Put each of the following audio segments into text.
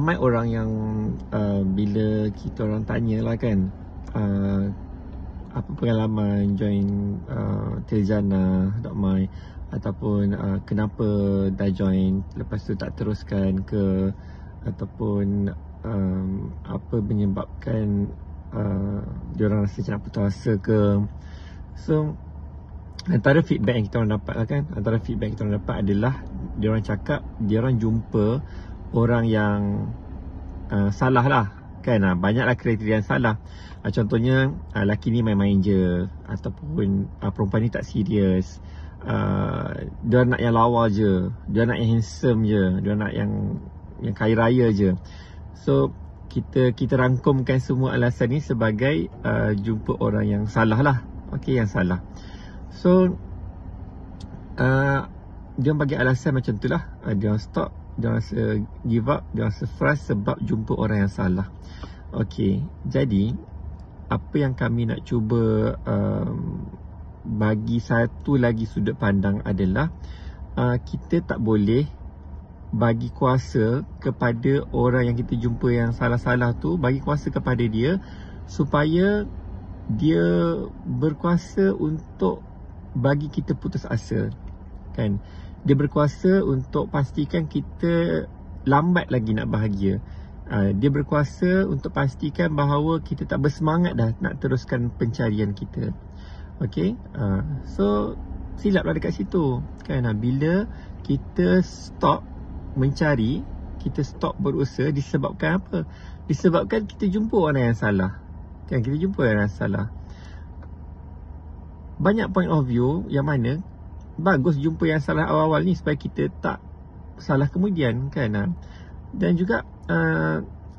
ramai orang yang bila kita orang tanya lah kan, apa pengalaman join Tiljana.my ataupun kenapa dah join lepas tu tak teruskan ke, ataupun apa menyebabkan diorang rasa macam nak putus asa ke. So antara feedback yang kita orang dapat lah kan, antara feedback yang kita orang dapat adalah diorang cakap diorang jumpa orang yang salah lah kan. Banyaklah kriteria yang salah. Contohnya lelaki ni main-main je, ataupun perempuan ni tak serius. Dia nak yang lawa je, dia nak yang handsome je, dia nak yang kaya raya je. So kita rangkumkan semua alasan ni sebagai jumpa orang yang salah lah. Okey, yang salah. So dia bagi alasan macam tu lah. Dia stop, dia rasa give up, dia rasa frust sebab jumpa orang yang salah. Okey, jadi apa yang kami nak cuba bagi satu lagi sudut pandang adalah kita tak boleh bagi kuasa kepada orang yang kita jumpa yang salah-salah tu, bagi kuasa kepada dia supaya dia berkuasa untuk bagi kita putus asa kan. Dia berkuasa untuk pastikan kita lambat lagi nak bahagia. Dia berkuasa untuk pastikan bahawa kita tak bersemangat dah nak teruskan pencarian kita. Okey, so silaplah dekat situ kan. Bila kita stop mencari, kita stop berusaha, disebabkan apa? Disebabkan kita jumpa orang yang salah kan. Kita jumpa orang yang salah. Banyak point of view yang mana bagus jumpa yang salah awal-awal ni supaya kita tak salah kemudian kan. Dan juga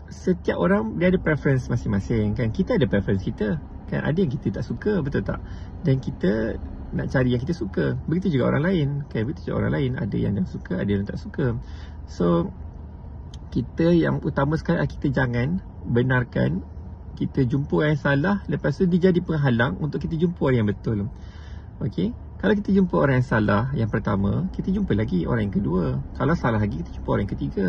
setiap orang dia ada preference masing-masing kan. Kita ada preference kita kan. Ada yang kita tak suka, betul tak? Dan kita nak cari yang kita suka. Begitu juga orang lain kan. Begitu juga orang lain, ada yang suka, ada yang tak suka. So kita yang utama sekali, kita jangan benarkan kita jumpa orang yang salah, lepas tu dia jadi penghalang untuk kita jumpa orang yang betul. Okey, kalau kita jumpa orang yang salah yang pertama, kita jumpa lagi orang yang kedua. Kalau salah lagi, kita jumpa orang yang ketiga.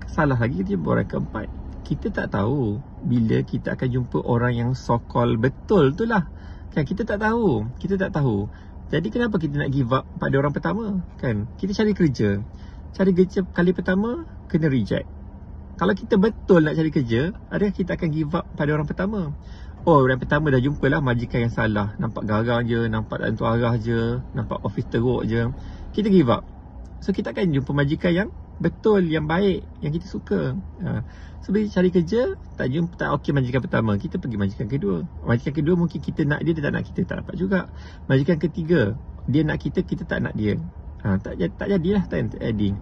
Salah lagi, kita jumpa orang yang keempat. Kita tak tahu bila kita akan jumpa orang yang so-called betul tu lah kan. Kita tak tahu. Kita tak tahu. Jadi kenapa kita nak give up pada orang pertama kan? Kita cari kerja. Cari kerja kali pertama kena reject. Kalau kita betul nak cari kerja, adakah kita akan give up pada orang pertama? Oh, orang pertama dah jumpa lah majikan yang salah. Nampak garang je, nampak tak tentu arah je, nampak office teruk je. Kita give up. So kita akan jumpa majikan yang betul, yang baik, yang kita suka. So bila cari kerja, tak jumpa, tak okey majikan pertama, kita pergi majikan kedua. Majikan kedua mungkin kita nak dia, dia tak nak kita, tak dapat juga. Majikan ketiga, dia nak kita, kita tak nak dia. Tak jadilah, tak adding.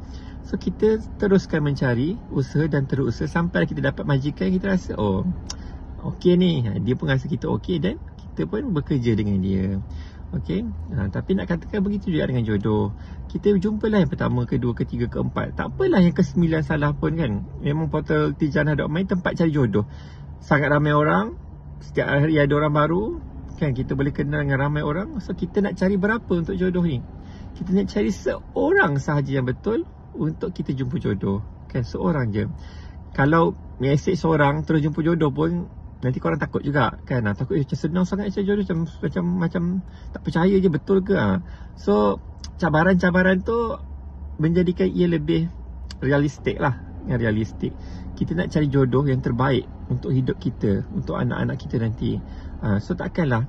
So kita teruskan mencari, usaha dan terus usaha sampai kita dapat majikan yang kita rasa oh okey ni, dia pun rasa kita okey dan kita pun bekerja dengan dia. Okey, tapi nak katakan begitu juga dengan jodoh. Kita jumpalah yang pertama, kedua, ketiga, keempat. Tak apalah yang ke-9 salah pun kan. Memang portal Tiljana.my tempat cari jodoh. Sangat ramai orang, setiap hari ada orang baru kan. Kita boleh kenal dengan ramai orang. So kita nak cari berapa untuk jodoh ni? Kita nak cari seorang sahaja yang betul untuk kita jumpa jodoh kan. Seorang je. Kalau mesej seorang terus jumpa jodoh pun nanti korang takut juga kan. Takut macam senang sangat cari jodoh, macam tak percaya je betul ke. So cabaran-cabaran tu menjadikan ia lebih realistik lah. Yang realistik, kita nak cari jodoh yang terbaik untuk hidup kita, untuk anak-anak kita nanti. So takkanlah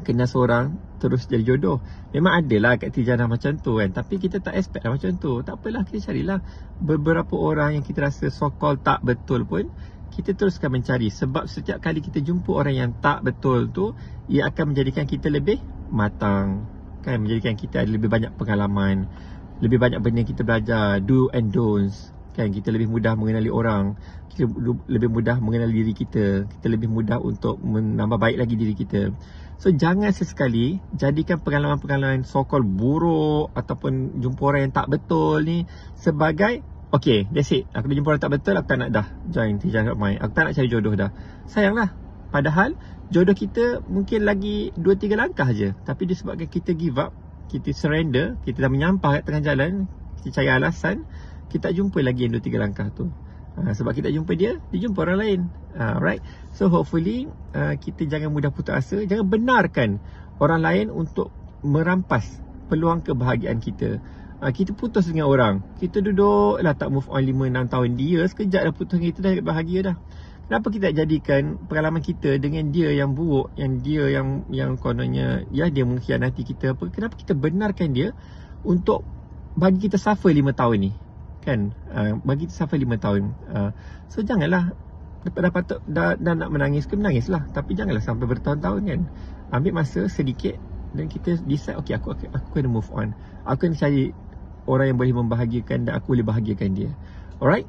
kena seorang terus jadi jodoh. Memang ada lah kat Tiljana macam tu kan, tapi kita tak expect lah macam tu. Tak apalah, kita carilah beberapa orang yang kita rasa so-called tak betul pun, kita teruskan mencari. Sebab setiap kali kita jumpa orang yang tak betul tu, ia akan menjadikan kita lebih matang kan, menjadikan kita ada lebih banyak pengalaman, lebih banyak benda yang kita belajar, do and don'ts kan. Kita lebih mudah mengenali orang, kita lebih mudah mengenali diri kita, kita lebih mudah untuk menambah baik lagi diri kita. So jangan sesekali jadikan pengalaman-pengalaman so-called buruk ataupun jumpa orang yang tak betul ni sebagai okay, that's it, aku dah jumpa orang tak betul, aku tak nak dah join Tiljana.my, aku tak nak cari jodoh dah. Sayanglah, padahal jodoh kita mungkin lagi 2-3 langkah je, tapi disebabkan kita give up, kita surrender, kita dah menyampah kat tengah jalan, kita cari alasan, kita tak jumpa lagi yang 2-3 langkah tu. Sebab kita jumpa dia jumpa orang lain. Right. So hopefully kita jangan mudah putus asa. Jangan benarkan orang lain untuk merampas peluang kebahagiaan kita. Kita putus dengan orang, kita duduk lah tak move on 5-6 tahun. Dia sekejap dah putus dengan kita dah bahagia dah. Kenapa kita tak jadikan pengalaman kita dengan dia yang buruk, yang dia yang kononnya dia mengkhianati kita apa, kenapa kita benarkan dia untuk bagi kita suffer 5 tahun ni kan? Bagi kita suffer 5 tahun. So janganlah, dah nak menangis ke menangislah, tapi janganlah sampai bertahun-tahun kan. Ambil masa sedikit dan kita decide, okay, aku kena move on. Aku kena cari orang yang boleh membahagiakan dan aku boleh bahagiakan dia. Alright.